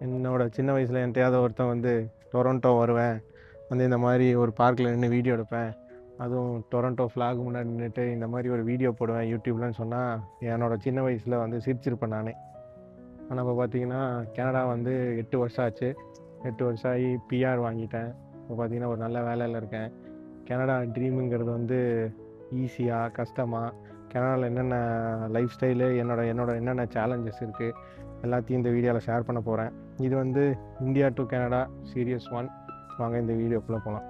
என்னோட சின்ன வயசில் என்கிட்டயாவது ஒருத்தன் வந்து டொரண்டோ வருவேன், வந்து இந்த மாதிரி ஒரு பார்க்கில் நின்று வீடியோ எடுப்பேன், அதுவும் டொரண்டோ ஃப்ளாக் முன்னாடி நின்றுட்டு இந்த மாதிரி ஒரு வீடியோ போடுவேன் யூடியூப்லன்னு சொன்னால் என்னோட சின்ன வயசில் வந்து சிரிச்சிருப்பேன் நானே. ஆனால் இப்போ பார்த்தீங்கன்னா கனடா வந்து 8 வருஷம் ஆச்சு. 8 வருஷம் ஆகி பிஆர் வாங்கிட்டேன். இப்போ பார்த்தீங்கன்னா ஒரு நல்ல வேலையில் இருக்கேன். கனடா ட்ரீமுங்கிறது வந்து ஈஸியாக கஷ்டமாக, கனடாவில் என்னென்ன லைஃப் ஸ்டைலு, என்னோட என்னென்ன சேலஞ்சஸ் இருக்குது எல்லாத்தையும் இந்த வீடியோவில் ஷேர் பண்ண போகிறேன். இது வந்து இந்தியா டு கனடா சீரியஸ் 1. வாங்க இந்த வீடியோக்குள்ளே போகலாம்.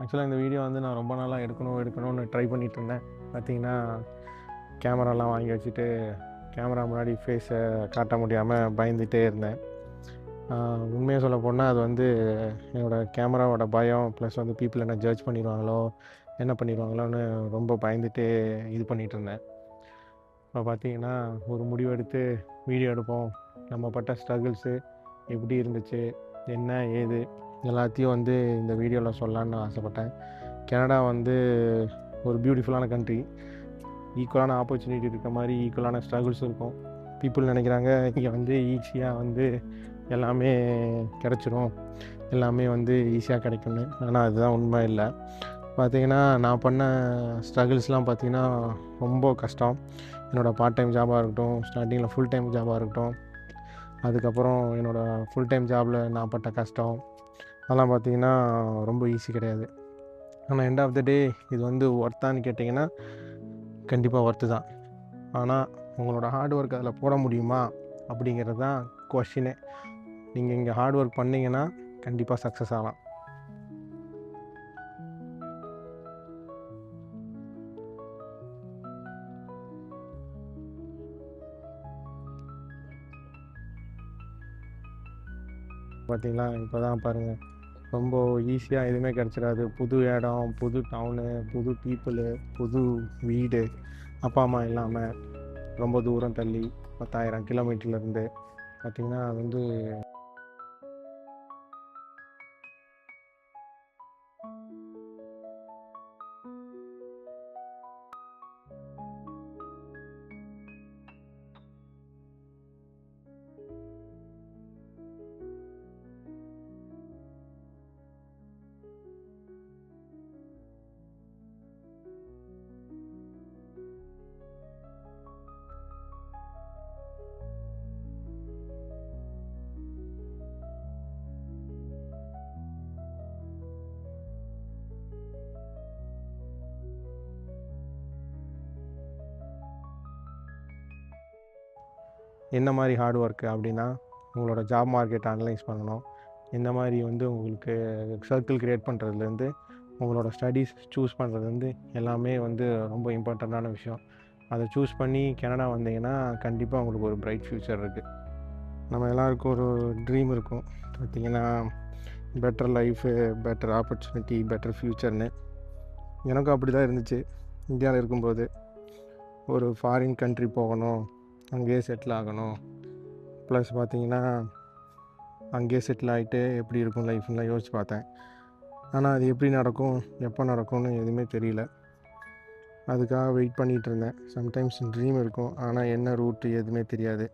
ஆக்சுவலாக இந்த வீடியோ வந்து நான் ரொம்ப நாளாக எடுக்கணும்னு ட்ரை பண்ணிகிட்டு இருந்தேன். பார்த்தீங்கன்னா கேமராலாம் வாங்கி வச்சுட்டு கேமரா முன்னாடி ஃபேஸை காட்ட முடியாமல் பயந்துகிட்டே இருந்தேன். உண்மையாக சொல்ல போனால் அது வந்து என்னோடய கேமராவோட பயம் ப்ளஸ் வந்து பீப்புள் என்ன ஜட்ஜ் பண்ணிடுவாங்களோ என்ன பண்ணிடுவாங்களோன்னு ரொம்ப பயந்துட்டு இது பண்ணிகிட்டு இருந்தேன். இப்போ பார்த்தீங்கன்னா ஒரு முடிவு எடுத்து வீடியோ எடுப்போம், நம்ம பட்ட ஸ்ட்ரகிள்ஸு எப்படி இருந்துச்சு, என்ன ஏது எல்லாத்தையும் வந்து இந்த வீடியோவில் சொல்லலான்னு ஆசைப்பட்டேன். கனடா வந்து ஒரு பியூட்டிஃபுல்லான கண்ட்ரி. ஈக்குவலான ஆப்பர்ச்சுனிட்டி இருக்க மாதிரி ஈக்குவலான ஸ்ட்ரகிள்ஸ் இருக்கும். பீப்புள் நினைக்கிறாங்க இங்கே வந்து ஈஸியாக வந்து எல்லாமே கிடச்சிரும், எல்லாமே வந்து ஈஸியாக கிடைக்கும்னு. ஆனால் அதுதான் உண்மை இல்லை. பார்த்திங்கன்னா நான் பண்ண ஸ்ட்ரகிள்ஸ்லாம் பார்த்திங்கன்னா ரொம்ப கஷ்டம். என்னோடய பார்ட் டைம் ஜாபாக இருக்கட்டும், ஸ்டார்டிங்கில் ஃபுல் டைம் ஜாபாக இருக்கட்டும், அதுக்கப்புறம் என்னோடய ஃபுல் டைம் ஜாபில் நான் பட்ட கஷ்டம் அதெல்லாம் பார்த்திங்கன்னா ரொம்ப ஈஸி கிடையாது. ஆனால் எண்ட் ஆஃப் த டே இது வந்து ஒர்த்தான்னு கேட்டிங்கன்னா கண்டிப்பாக ஒர்த்து தான். ஆனால் உங்களோட ஹார்ட் ஒர்க் அதில் போட முடியுமா அப்படிங்கிறது தான் கொஷினே. நீங்கள் இங்கே ஹார்ட் ஒர்க் பண்ணிங்கன்னா கண்டிப்பாக சக்ஸஸ் ஆகலாம். பார்த்தீங்களா, இப்போ தான் பாருங்கள், ரொம்ப ஈஸியாக எதுவுமே கிடச்சிடாது. புது இடம், புது டவுனு, புது பீப்புளு, புது வீடு, அப்பா அம்மா இல்லாமல் ரொம்ப தூரம் தள்ளி 10,000 கிலோமீட்டர்லேருந்து பார்த்திங்கன்னா அது வந்து என்ன மாதிரி ஹார்ட் ஒர்க்கு அப்படின்னா, உங்களோட ஜாப் மார்க்கெட் அனலைஸ் பண்ணணும். இந்த மாதிரி வந்து உங்களுக்கு சர்க்கிள் க்ரியேட் பண்ணுறதுலேருந்து உங்களோட ஸ்டடீஸ் சூஸ் பண்ணுறதுலேருந்து எல்லாமே வந்து ரொம்ப இம்பார்ட்டண்ட்டான விஷயம். அதை சூஸ் பண்ணி கனடா வந்தீங்கன்னா கண்டிப்பாக உங்களுக்கு ஒரு பிரைட் ஃப்யூச்சர் இருக்குது. நம்ம எல்லாருக்கும் ஒரு ட்ரீம் இருக்கும் பார்த்திங்கன்னா, better life, better opportunity, better ஃப்யூச்சர்னு. எனக்கும் அப்படி தான் இருந்துச்சு. இந்தியாவில் இருக்கும்போது ஒரு ஃபாரின் கண்ட்ரி போகணும், அங்கேயே செட்டில் ஆகணும், ப்ளஸ் பார்த்திங்கன்னா அங்கேயே செட்டில் ஆகிட்டு எப்படி இருக்கும் லைஃப்லாம் யோசித்து பார்த்தேன். ஆனால் அது எப்படி நடக்கும், எப்போ நடக்கும்னு எதுவுமே தெரியல. அதுக்காக வெயிட் பண்ணிகிட்டு இருந்தேன். சம்டைம்ஸ் ட்ரீம் இருக்கும், ஆனால் என்ன ரூட்டு எதுவுமே தெரியாது.